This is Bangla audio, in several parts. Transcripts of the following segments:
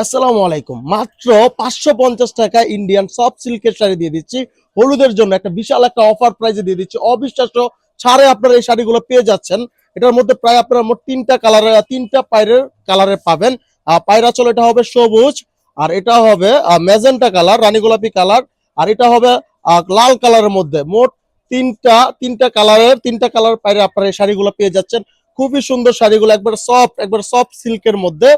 আসসালামু আলাইকুম। মাত্র 550 টাকা ইন্ডিয়ান সফট সিল্কের শাড়ি দিয়ে দিচ্ছি হলুদের জন্য। একটা বিশাল একটা অফার প্রাইসে দিয়ে দিচ্ছি, অবিশ্বাস্য ছাড়ে আপনারা এই শাড়িগুলো পেয়ে যাচ্ছেন। এটার মধ্যে প্রায় আপনারা মোট তিনটা কালারের, তিনটা পায়রের কালারে পাবেন। পায়রা চল এটা হবে সবুজ, আর এটা হবে ম্যাজেন্টা কালার, রানী গোলাপি কালার, আর এটা হবে লাল কালারের মধ্যে। মোট তিনটা কালারের, তিনটা কালার পায়রে আপনারা এই শাড়িগুলো পেয়ে যাচ্ছেন। খুবই সুন্দর শাড়িগুলো, একবার সফট সিল্কের মধ্যে।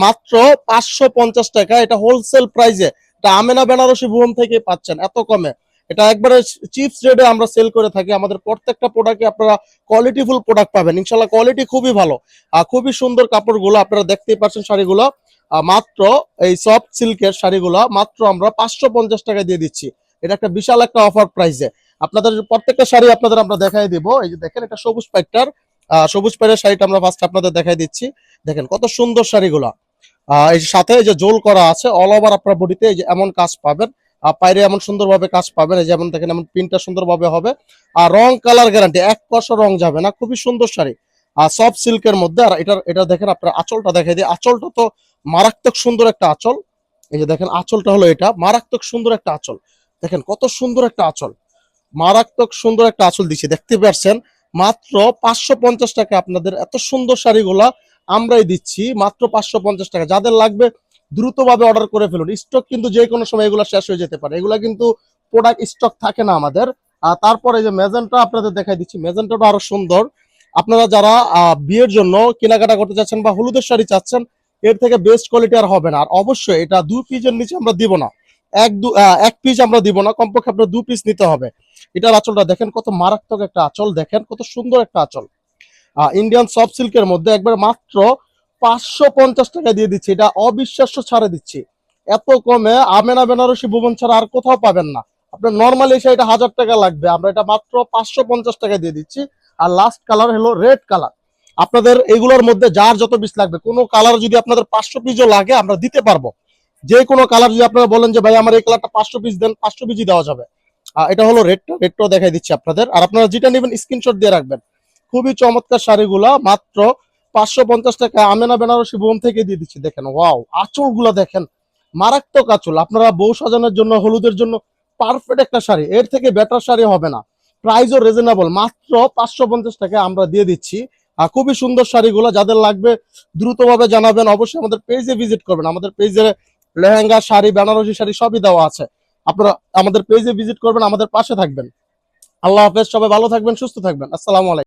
মাত্র 550 টাকা, এটা হোলসেল প্রাইসে। এটা আমেনা বেনারসি ভুবন থেকে পাচ্ছেন এত কমে। এটা একবারে চিপস রেটে আমরা সেল করে থাকি। আমাদের প্রত্যেকটা প্রোডাক্টে আপনারা কোয়ালিটিফুল প্রোডাক্ট পাবেন, ইনশাল্লাহ কোয়ালিটি খুবই ভালো। খুবই সুন্দর কাপড়গুলো আপনারা দেখতেই পাচ্ছেন। শাড়িগুলো মাত্র এই সফট সিল্কের শাড়িগুলো মাত্র আমরা 550 টাকা দিয়ে দিচ্ছি। এটা একটা বিশাল একটা অফার প্রাইসে। আপনাদের প্রত্যেকটা শাড়ি আপনাদের আমরা দেখাই দিব। এই যে দেখেন, এটা সবুজ পাইটার, সবুজ পাইটের শাড়িটা আমরা ফার্স্ট আপনাদের দেখাই দিচ্ছি। দেখেন কত সুন্দর শাড়িগুলা। এই সাথে এই যে জোল করা আছে অল ওভার আপনার বডিতে, এই যে এমন কাজ পাবেন। পায়রে এমন সুন্দরভাবে কাজ পাবেন, এই যেমন দেখেন এমন প্রিন্টটা সুন্দরভাবে হবে। আর রং কালার গ্যারান্টি, এক পয়সা রং যাবে না। খুবই সুন্দর শাড়ি, আর সফট সিল্কের মধ্যে। আর এটা দেখেন, আপনার আঁচলটা দেখাই দিই। আঁচলটা তো মারাত্মক সুন্দর একটা আঁচল। এই যে দেখেন আঁচলটা হলো এটা, মারাত্মক সুন্দর একটা আঁচল। দেখেন কত সুন্দর একটা আঁচল, মারাত্মক সুন্দর একটা আঁচল দিচ্ছি, দেখতে পাচ্ছেন। মাত্র 550 টাকা আপনাদের এত সুন্দর শাড়িগুলা আমরাই দিচ্ছি মাত্র 550 টাকা। যাদের লাগবে দ্রুতভাবে অর্ডার করে ফেলুন। স্টক কিন্তু যে কোনো সময় এগুলো শেষ হয়ে যেতে পারে, এগুলা কিন্তু প্রোডাক্ট স্টক থাকে না আমাদের। আর তারপরে যে মেজেন্টা আপনাদের দেখাই দিচ্ছি, মেজেন্টাটা আরো সুন্দর। আপনারা যারা বিয়ের জন্য কেনাকাটা করতে চাচ্ছেন বা হলুদের শাড়ি চাচ্ছেন, এর থেকে বেস্ট কোয়ালিটি আর হবে না। আর অবশ্যই এটা 2 পিসের নিচে আমরা দিব না, এক পিস আমরা দিব না, কমপক্ষে আপনার 2 পিস নিতে হবে। এটার আঁচলটা দেখেন কত মারাত্মক একটা আঁচল, দেখেন কত সুন্দর একটা আঁচল। ইন্ডিয়ান সফট সিল্কের মধ্যে একবার মাত্র 550 টাকা দিয়ে দিচ্ছি। এটা অবিশ্বাস্য ছাড়ে দিচ্ছি এত কমে। আমেনা বেনারসি ভুবন ছাড়া আর কোথাও পাবেন না। আপনার নর্মালি এসে এটা 1000 টাকা লাগবে, আমরা এটা মাত্র 550 টাকা দিয়ে দিচ্ছি। আর লাস্ট কালার হলো রেড কালার। আপনাদের এগুলোর মধ্যে যার যত পিস লাগবে, কোনো কালার যদি আপনাদের 500 পিসও লাগে আমরা দিতে পারবো। যে কোনো কালার যদি আপনারা বলেন যে ভাই আমার এই কালারটা 500 পিস দেন, 500 পিসই দেওয়া যাবে। এটা হলো রেডটাও দেখাই দিচ্ছি আপনাদের। আর আপনারা যেটা নেবেন স্ক্রিনশট দিয়ে রাখবেন। খুবই চমৎকার শাড়িগুলা মাত্র 550 টাকা আমেনা বেনারসি বোম থেকে দিয়ে দিচ্ছি। দেখেন ওয়াও, আঁচল গুলা দেখেন, মারাত্মক আঁচল। আপনারা বউ সাজানোর জন্য, হলুদের জন্য পারফেক্ট একটা শাড়ি, এর থেকে বেটার শাড়ি হবে না। প্রাইসও রিজনেবল, মাত্র 550 টাকা আমরা দিয়ে দিচ্ছি। খুবই সুন্দর শাড়িগুলো, যাদের লাগবে দ্রুতভাবে জানাবেন। অবশ্যই আমাদের পেজে ভিজিট করবেন, আমাদের পেজে লেহেঙ্গা, শাড়ি, বেনারসি শাড়ি সবই দেওয়া আছে। আপনারা আমাদের পেজে ভিজিট করবেন, আমাদের পাশে থাকবেন। আল্লাহ হাফেজ, সবাই ভালো থাকবেন, সুস্থ থাকবেন। আসসালামু আলাইকুম।